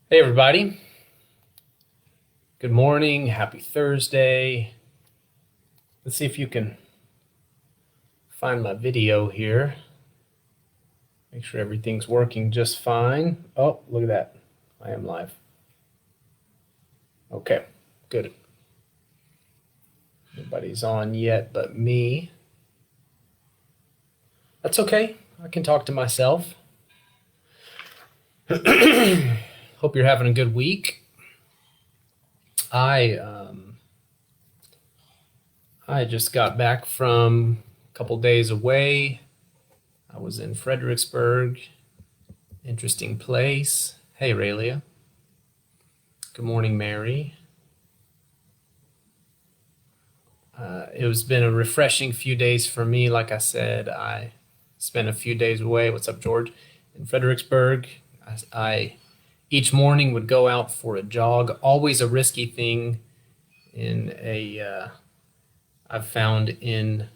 Hey, everybody. Good morning. Happy Thursday. Let's see if you can find my video here. Make sure everything's working just fine. Oh, look at that. I am live. Okay, good. Nobody's on yet but me. That's okay. I can talk to myself. Hope you're having a good week. I just got back from a couple days away. I was in Fredericksburg. Interesting place. Hey, Aurelia. Good morning, Mary. It was been a refreshing few days for me. Like I said, I spent a few days away. What's up, George? In Fredericksburg. I each morning would go out for a jog. Always a risky thing in I've found in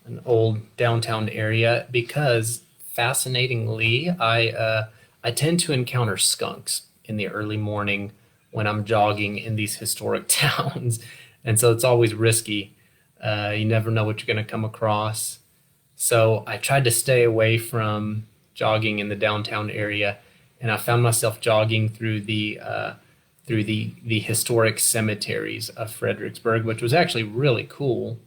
an old downtown area because fascinatingly, I tend to encounter skunks in the early morning when I'm jogging in these historic towns, and so it's always risky. You never know what you're going to come across. So I tried to stay away from jogging in the downtown area, and I found myself jogging through the historic cemeteries of Fredericksburg, which was actually really cool.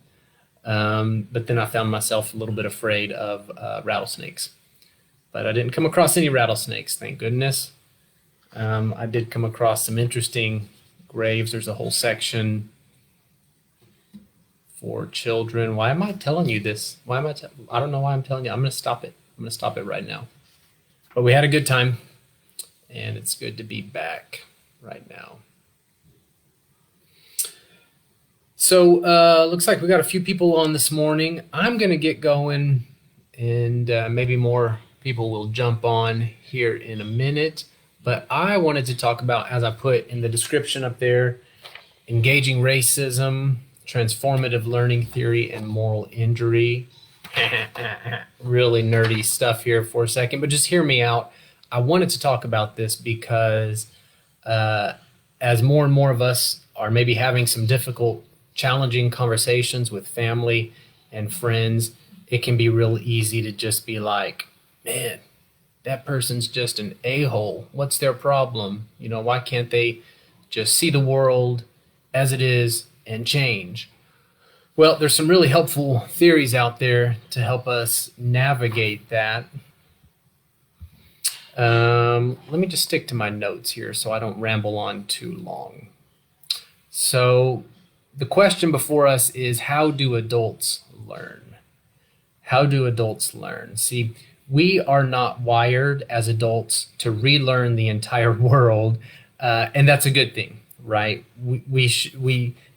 But then I found myself a little bit afraid of rattlesnakes. But I didn't come across any rattlesnakes, thank goodness. I did come across some interesting graves. There's a whole section for children. Why am I telling you this? I don't know why I'm telling you. I'm going to stop it. I'm going to stop it right now. But we had a good time, and it's good to be back right now. So looks like we got a few people on this morning. I'm going to get going, and maybe more people will jump on here in a minute. But I wanted to talk about, as I put in the description up there, engaging racism, transformative learning theory, and moral injury. Really nerdy stuff here for a second, but just hear me out. I wanted to talk about this because as more and more of us are maybe having some difficult, challenging conversations with family and friends, it can be real easy to just be like, man, that person's just an a-hole. What's their problem? Why can't they just see the world as it is and change? Well, there's some really helpful theories out there to help us navigate that. Let me just stick to my notes here so I don't ramble on too long. So the question before us is, how do adults learn? How do adults learn? See, we are not wired as adults to relearn the entire world, and that's a good thing, right?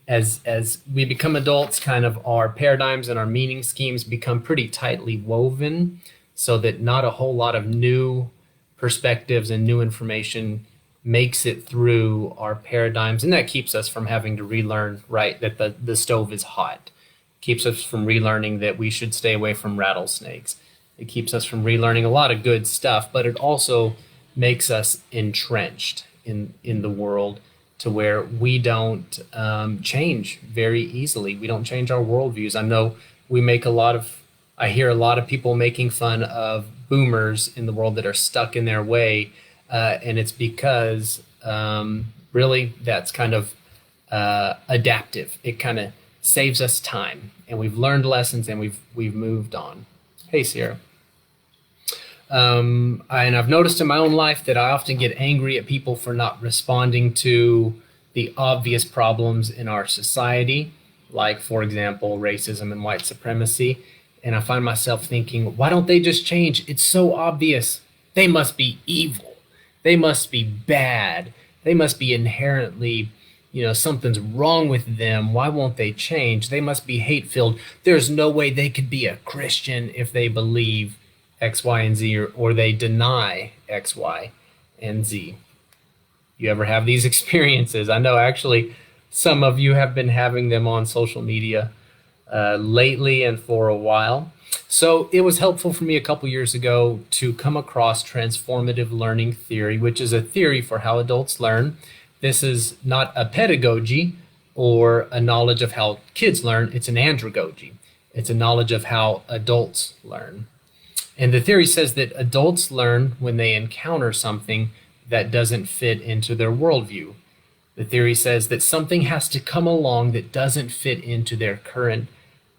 As we become adults, kind of our paradigms and our meaning schemes become pretty tightly woven, so that not a whole lot of new perspectives and new information makes it through our paradigms, and that keeps us from having to relearn, right, that the stove is hot. Keeps us from relearning that we should stay away from rattlesnakes. It keeps us from relearning a lot of good stuff, but it also makes us entrenched in the world to where we don't change very easily. We don't change our worldviews. I know I hear a lot of people making fun of boomers in the world that are stuck in their way, and it's because really that's kind of adaptive. It kind of saves us time, and we've learned lessons, and we've moved on. Hey, Sierra. And I've noticed in my own life that I often get angry at people for not responding to the obvious problems in our society, like, for example, racism and white supremacy. And I find myself thinking, why don't they just change? It's so obvious. They must be evil. They must be bad. They must be inherently, something's wrong with them. Why won't they change? They must be hate-filled. There's no way they could be a Christian if they believe X, Y, and Z, or they deny X, Y, and Z. You ever have these experiences? I know actually some of you have been having them on social media lately and for a while. So it was helpful for me a couple years ago to come across transformative learning theory, which is a theory for how adults learn. This is not a pedagogy or a knowledge of how kids learn, it's an andragogy. It's a knowledge of how adults learn. And the theory says that adults learn when they encounter something that doesn't fit into their worldview. The theory says that something has to come along that doesn't fit into their current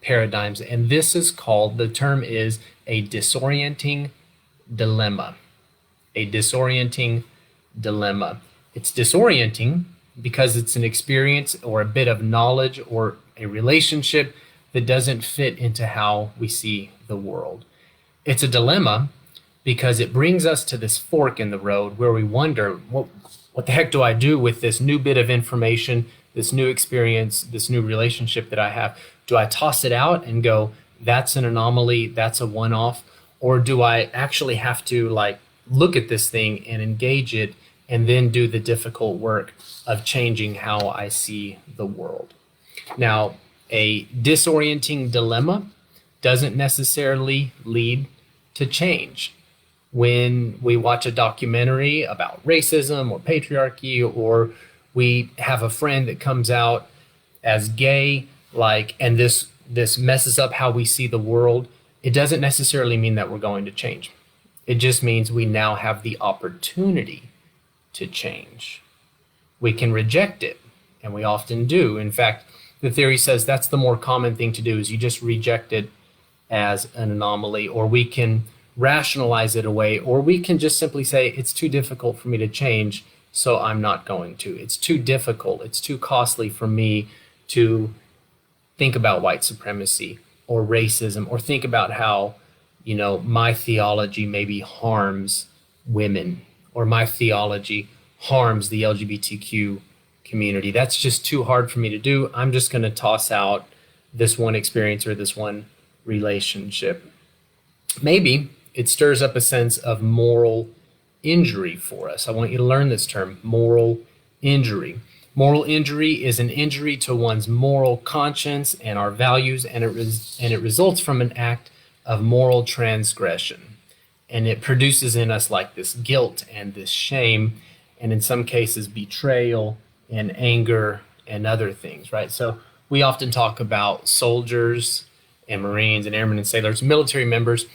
paradigms. And this is called, the term is a disorienting dilemma. A disorienting dilemma. It's disorienting because it's an experience or a bit of knowledge or a relationship that doesn't fit into how we see the world. It's a dilemma because it brings us to this fork in the road where we wonder, what the heck do I do with this new bit of information, this new experience, this new relationship that I have? Do I toss it out and go, that's an anomaly, that's a one-off? Or do I actually have to look at this thing and engage it and then do the difficult work of changing how I see the world? Now, a disorienting dilemma doesn't necessarily lead to change. When we watch a documentary about racism or patriarchy, or we have a friend that comes out as gay, and this messes up how we see the world, it doesn't necessarily mean that we're going to change. It just means we now have the opportunity to change. We can reject it, and we often do. In fact, the theory says that's the more common thing to do, is you just reject it as an anomaly, or we can rationalize it away, or we can just simply say, it's too difficult for me to change, so I'm not going to. It's too difficult, it's too costly for me to think about white supremacy or racism, or think about how, my theology maybe harms women, or my theology harms the LGBTQ community. That's just too hard for me to do. I'm just going to toss out this one experience or this one relationship. Maybe it stirs up a sense of moral injury for us. I want you to learn this term, moral injury. Moral injury is an injury to one's moral conscience and our values, and it results from an act of moral transgression. And it produces in us this guilt and this shame, and in some cases betrayal and anger and other things, right? So we often talk about soldiers and Marines and airmen and sailors, military members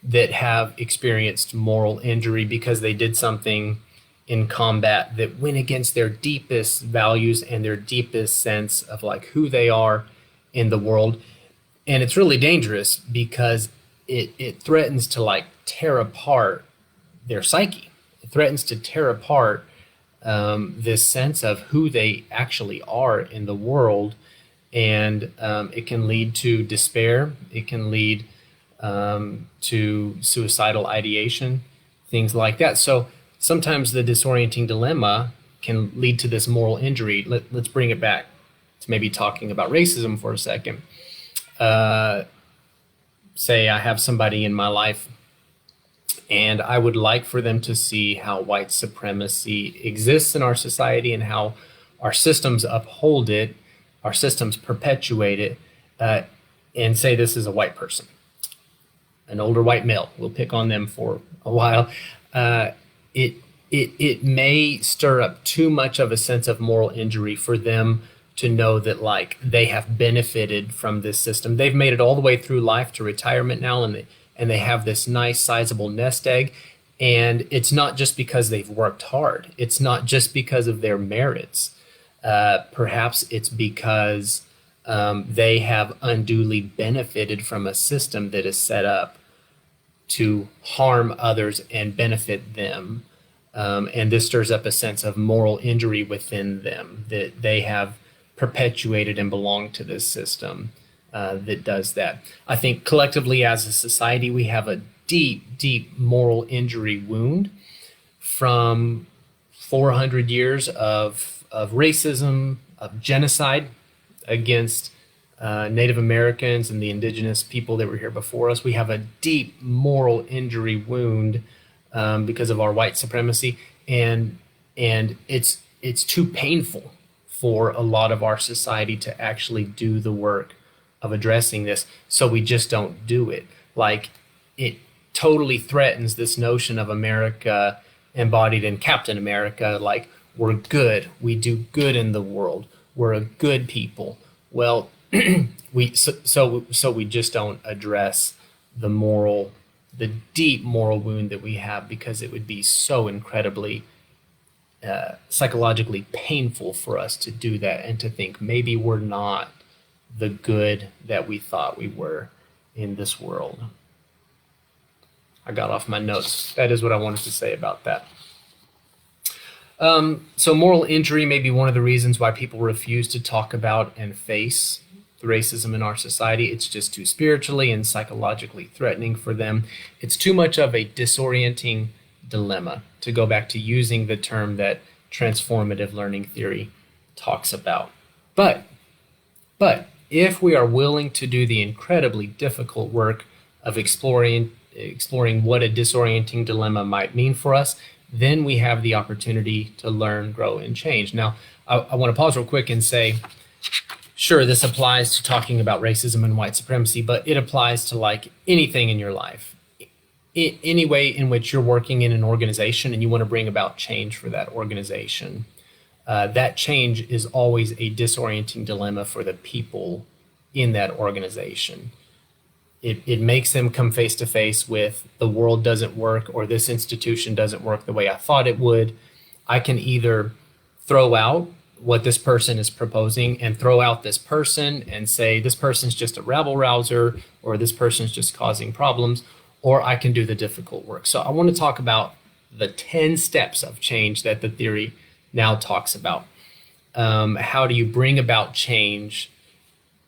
that have experienced moral injury because they did something in combat that went against their deepest values and their deepest sense of who they are in the world. And it's really dangerous because it threatens to tear apart their psyche. It threatens to tear apart this sense of who they actually are in the world. And it can lead to despair. It can lead to suicidal ideation, things like that. So sometimes the disorienting dilemma can lead to this moral injury. Let's bring it back to maybe talking about racism for a second. Say I have somebody in my life and I would like for them to see how white supremacy exists in our society and how our systems uphold it, our systems perpetuate it, and say this is a white person, an older white male. We'll pick on them for a while. It may stir up too much of a sense of moral injury for them to know that they have benefited from this system. They've made it all the way through life to retirement now, and they have this nice sizable nest egg. And it's not just because they've worked hard. It's not just because of their merits. Perhaps it's because they have unduly benefited from a system that is set up to harm others and benefit them. And this stirs up a sense of moral injury within them, that they have perpetuated and belong to this system that does that. I think collectively as a society, we have a deep, deep moral injury wound from 400 years of racism, of genocide against Native Americans and the indigenous people that were here before us. We have a deep moral injury wound because of our white supremacy, and it's too painful for a lot of our society to actually do the work of addressing this, so we just don't do it. Like, it totally threatens this notion of America embodied in Captain America. Like, we're good, we do good in the world, we're a good people. Well, so we just don't address the moral, the deep moral wound that we have, because it would be so incredibly psychologically painful for us to do that and to think maybe we're not the good that we thought we were in this world. I got off my notes. That is what I wanted to say about that. So moral injury may be one of the reasons why people refuse to talk about and face the racism in our society. It's just too spiritually and psychologically threatening for them. It's too much of a disorienting dilemma, to go back to using the term that transformative learning theory talks about. But if we are willing to do the incredibly difficult work of exploring what a disorienting dilemma might mean for us, then we have the opportunity to learn, grow, and change. Now, I want to pause real quick and say, sure, this applies to talking about racism and white supremacy, but it applies to like anything in your life. Any way in which you're working in an organization and you want to bring about change for that organization, that change is always a disorienting dilemma for the people in that organization. It makes them come face to face with the world doesn't work, or this institution doesn't work the way I thought it would. I can either throw out what this person is proposing and throw out this person and say this person's just a rabble rouser, or this person's just causing problems, or I can do the difficult work. So I want to talk about the 10 steps of change that the theory now talks about. How do you bring about change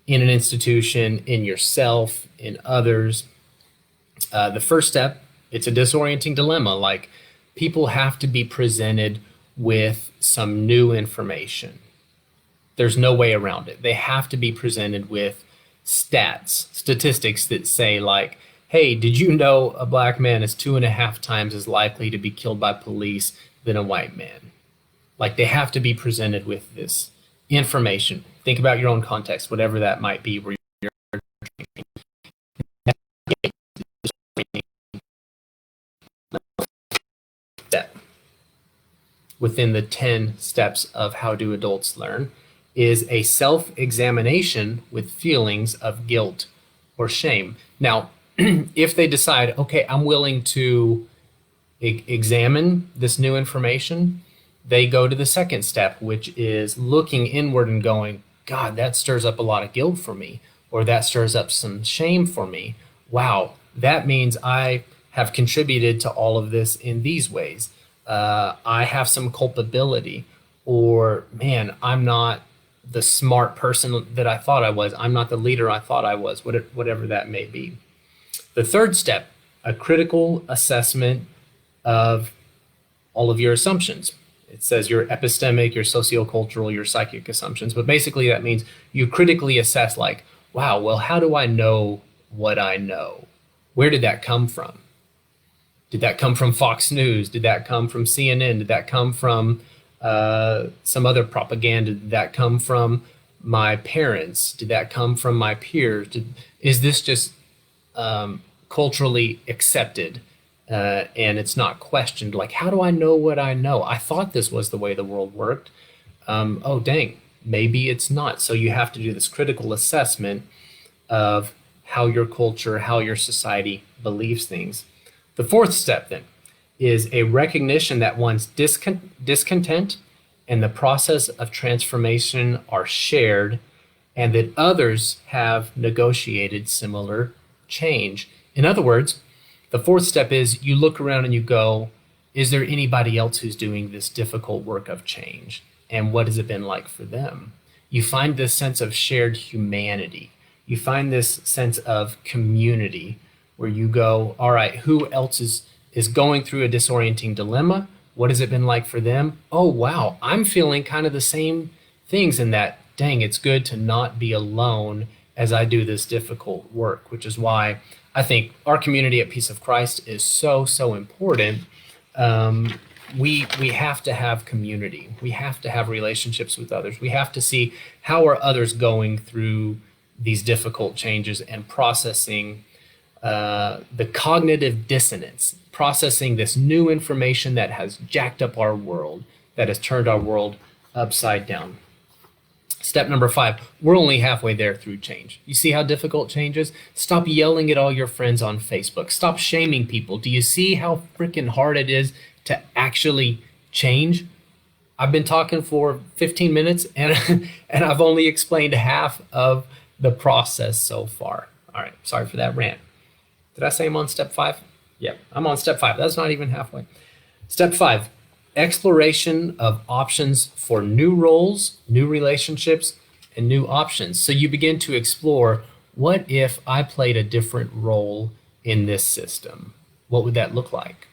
in an institution, in yourself, in others? The first step, it's a disorienting dilemma. Like, people have to be presented with some new information. There's no way around it. They have to be presented with statistics that say like, hey, did you know a black man is 2.5 times as likely to be killed by police than a white man? Like, they have to be presented with this information. Think about your own context, whatever that might be, where you're that within the 10 steps of how do adults learn is a self-examination with feelings of guilt or shame. Now, if they decide, okay, I'm willing to examine this new information, they go to the second step, which is looking inward and going, God, that stirs up a lot of guilt for me, or that stirs up some shame for me. Wow, that means I have contributed to all of this in these ways. I have some culpability, or man, I'm not the smart person that I thought I was. I'm not the leader I thought I was, whatever that may be. The third step, a critical assessment of all of your assumptions. It says your epistemic, your sociocultural, your psychic assumptions, but basically that means you critically assess like, wow, well, how do I know what I know? Where did that come from? Did that come from Fox News? Did that come from CNN? Did that come from some other propaganda? Did that come from my parents? Did that come from my peers? Is this just culturally accepted and it's not questioned? Like, how do I know what I know? I thought this was the way the world worked. Oh, dang, maybe it's not. So you have to do this critical assessment of how your culture, how your society believes things. The fourth step then is a recognition that one's discontent and the process of transformation are shared, and that others have negotiated similar change. In other words, the fourth step is you look around and you go, is there anybody else who's doing this difficult work of change? And what has it been like for them? You find this sense of shared humanity. You find this sense of community where you go, all right, who else is going through a disorienting dilemma? What has it been like for them? Oh, wow, I'm feeling kind of the same things in that. Dang, it's good to not be alone as I do this difficult work, which is why I think our community at Peace of Christ is so, so important. We have to have community. We have to have relationships with others. We have to see how are others going through these difficult changes and processing the cognitive dissonance, processing this new information that has jacked up our world, that has turned our world upside down. Step number 5, we're only halfway there through change. You see how difficult change is? Stop yelling at all your friends on Facebook. Stop shaming people. Do you see how freaking hard it is to actually change? I've been talking for 15 minutes and and I've only explained half of the process so far. All right, sorry for that rant. Did I say I'm on step 5? Yep, I'm on step 5. That's not even halfway. Step 5, exploration of options for new roles, new relationships, and new options. So you begin to explore, what if I played a different role in this system? What would that look like?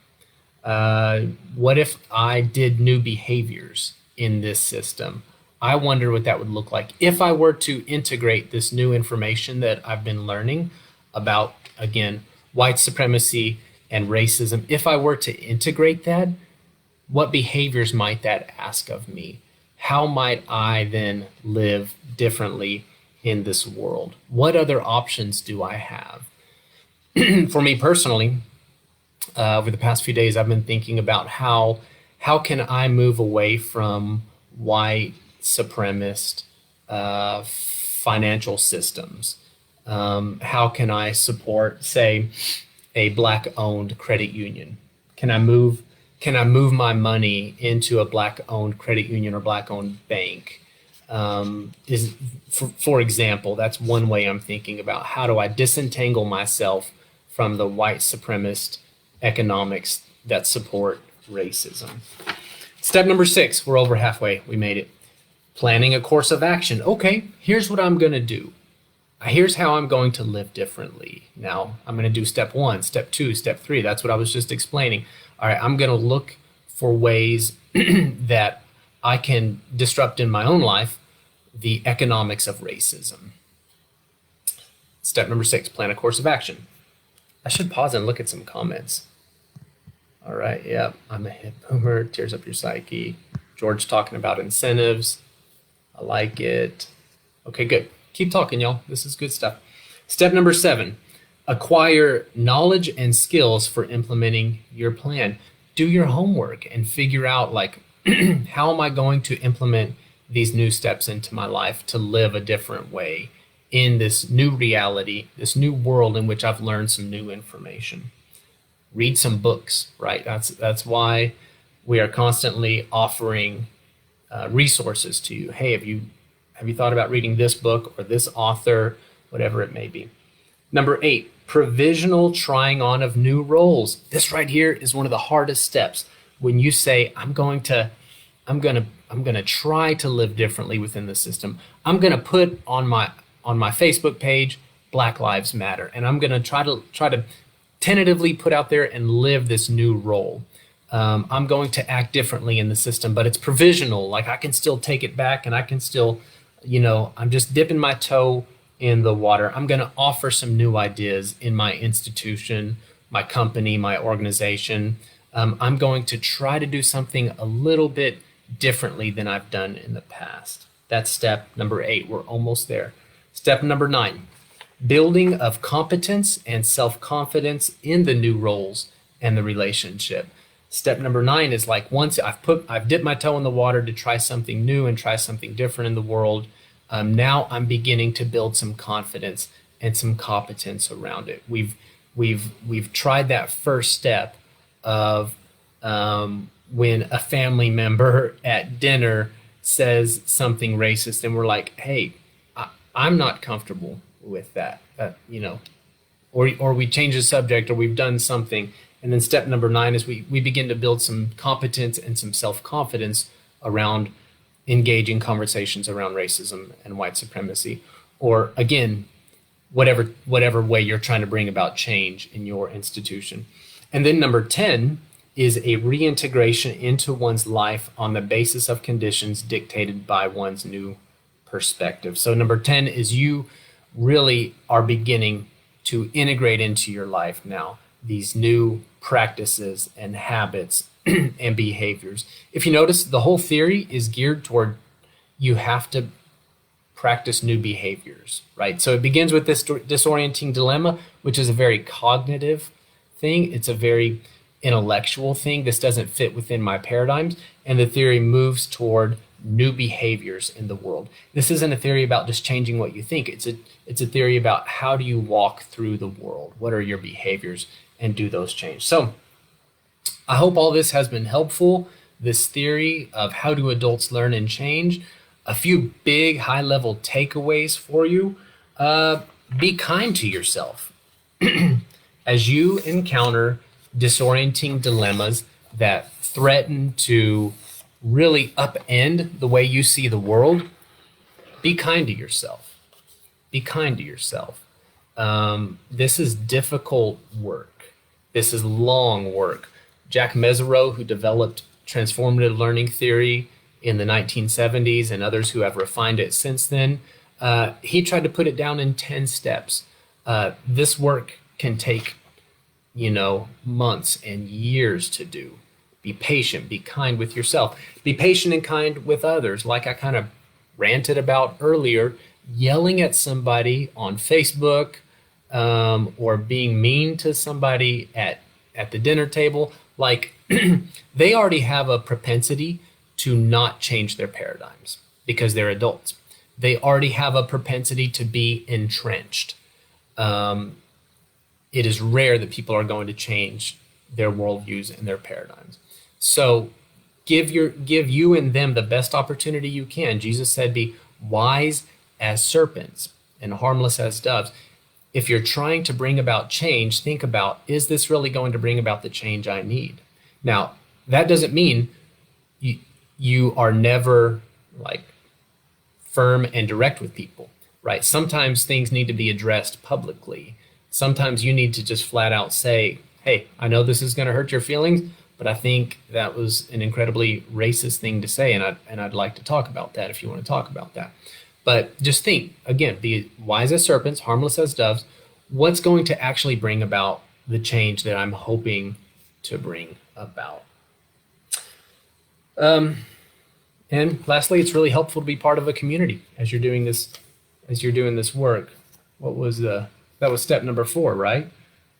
What if I did new behaviors in this system? I wonder what that would look like if I were to integrate this new information that I've been learning about, again, white supremacy and racism. If I were to integrate that, what behaviors might that ask of me? How might I then live differently in this world? What other options do I have? For me personally, over the past few days, I've been thinking about how can I move away from white supremacist financial systems? How can I support, say, a black-owned credit union? Can I move my money into a black-owned credit union or black-owned bank? For example, that's one way I'm thinking about how do I disentangle myself from the white supremacist economics that support racism. Step number 6, we're over halfway, we made it. Planning a course of action. Okay, here's what I'm gonna do. Here's how I'm going to live differently. Now, I'm gonna do step 1, step 2, step 3. That's what I was just explaining. All right, I'm gonna look for ways that I can disrupt in my own life the economics of racism. Step number 6, plan a course of action. I should pause and look at some comments. All right, yeah, I'm a hip boomer, tears up your psyche. George talking about incentives. I like it. Okay, good. Keep talking, y'all. This is good stuff. Step number 7, acquire knowledge and skills for implementing your plan. Do your homework and figure out, like, how am I going to implement these new steps into my life to live a different way in this new reality, this new world in which I've learned some new information. Read some books, right? That's why we are constantly offering resources to you. Hey, have you thought about reading this book or this author, whatever it may be? Number 8, provisional trying on of new roles. This right here is one of the hardest steps. When you say, I'm gonna try to live differently within the system. I'm gonna put on my Facebook page, Black Lives Matter, and I'm gonna try to tentatively put out there and live this new role. I'm going to act differently in the system, but it's provisional. Like, I can still take it back and I can still, I'm just dipping my toe in the water. I'm going to offer some new ideas in my institution, my company, my organization. I'm going to try to do something a little bit differently than I've done in the past. That's step number 8. We're almost there. Step number 9, building of competence and self-confidence in the new roles and the relationship. Step number 9 is like, once I've dipped my toe in the water to try something new and try something different in the world, now I'm beginning to build some confidence and some competence around it. We've tried that first step of when a family member at dinner says something racist and we're like, hey, I'm not comfortable with that, or we change the subject or we've done something. And then step number 9 is we begin to build some competence and some self-confidence around engaging conversations around racism and white supremacy, or again, whatever way you're trying to bring about change in your institution. And then number 10 is a reintegration into one's life on the basis of conditions dictated by one's new perspective. So number 10 is you really are beginning to integrate into your life now these new practices and habits and behaviors. If you notice, the whole theory is geared toward you have to practice new behaviors, right? So it begins with this disorienting dilemma, which is a very cognitive thing. It's a very intellectual thing. This doesn't fit within my paradigms. And the theory moves toward new behaviors in the world. This isn't a theory about just changing what you think. It's a theory about how do you walk through the world? What are your behaviors, and do those change? So I hope all this has been helpful. This theory of how do adults learn and change. A few big high-level takeaways for you. Be kind to yourself. As you encounter disorienting dilemmas that threaten to really upend the way you see the world, be kind to yourself. Be kind to yourself. This is difficult work. This is long work. Jack Mezirow, who developed transformative learning theory in the 1970s, and others who have refined it since then, he tried to put it down in 10 steps. This work can take, months and years to do. Be patient, be kind with yourself. Be patient and kind with others. Like I kind of ranted about earlier, yelling at somebody on Facebook, or being mean to somebody at the dinner table, like they already have a propensity to not change their paradigms because they're adults. They already have a propensity to be entrenched. It is rare that people are going to change their worldviews and their paradigms. So give you and them the best opportunity you can. Jesus said, be wise as serpents and harmless as doves. If you're trying to bring about change, think about, is this really going to bring about the change I need? Now, that doesn't mean you are never like firm and direct with people, right? Sometimes things need to be addressed publicly. Sometimes you need to just flat out say, hey, I know this is going to hurt your feelings, but I think that was an incredibly racist thing to say, and I'd like to talk about that if you want to talk about that. But just think, again, be wise as serpents, harmless as doves. What's going to actually bring about the change that I'm hoping to bring about? And lastly, it's really helpful to be part of a community as you're doing this work. That was step number 4, right?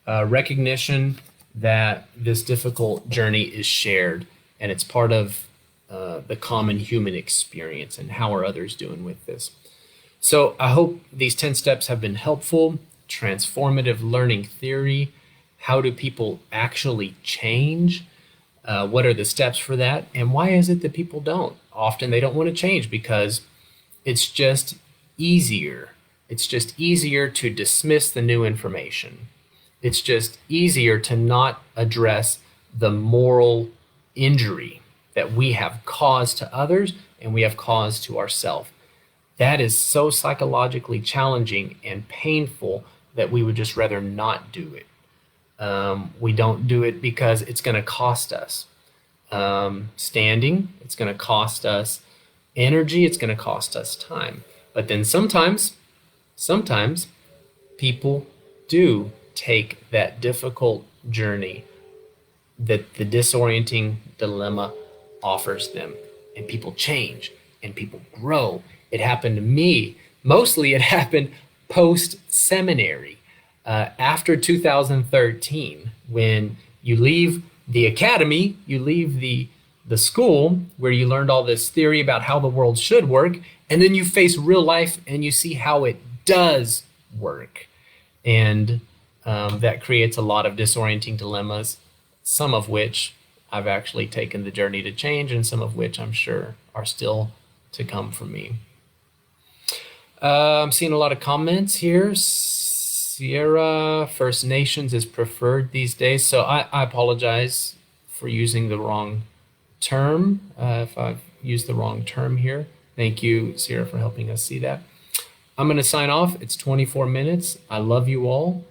Recognition that this difficult journey is shared, and it's part of the common human experience. And how are others doing with this? So I hope these 10 steps have been helpful. Transformative learning theory. How do people actually change? What are the steps for that? And why is it that people don't? Often they don't want to change because it's just easier. It's just easier to dismiss the new information. It's just easier to not address the moral injury that we have caused to others and we have caused to ourselves. That is so psychologically challenging and painful that we would just rather not do it. We don't do it because it's going to cost us standing. It's going to cost us energy. It's going to cost us time. But then sometimes people do take that difficult journey that the disorienting dilemma offers them, and people change and people grow. It happened to me. Mostly it happened post-seminary, after 2013, when you leave the academy, you leave the school where you learned all this theory about how the world should work, and then you face real life and you see how it does work. And that creates a lot of disorienting dilemmas, some of which I've actually taken the journey to change, and some of which I'm sure are still to come for me. I'm seeing a lot of comments here. Sierra, First Nations is preferred these days. So I apologize for using the wrong term, if I've used the wrong term here. Thank you, Sierra, for helping us see that. I'm going to sign off. It's 24 minutes. I love you all.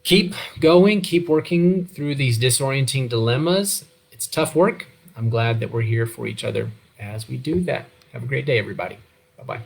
Keep going, keep working through these disorienting dilemmas. It's tough work. I'm glad that we're here for each other as we do that. Have a great day, everybody. Bye-bye.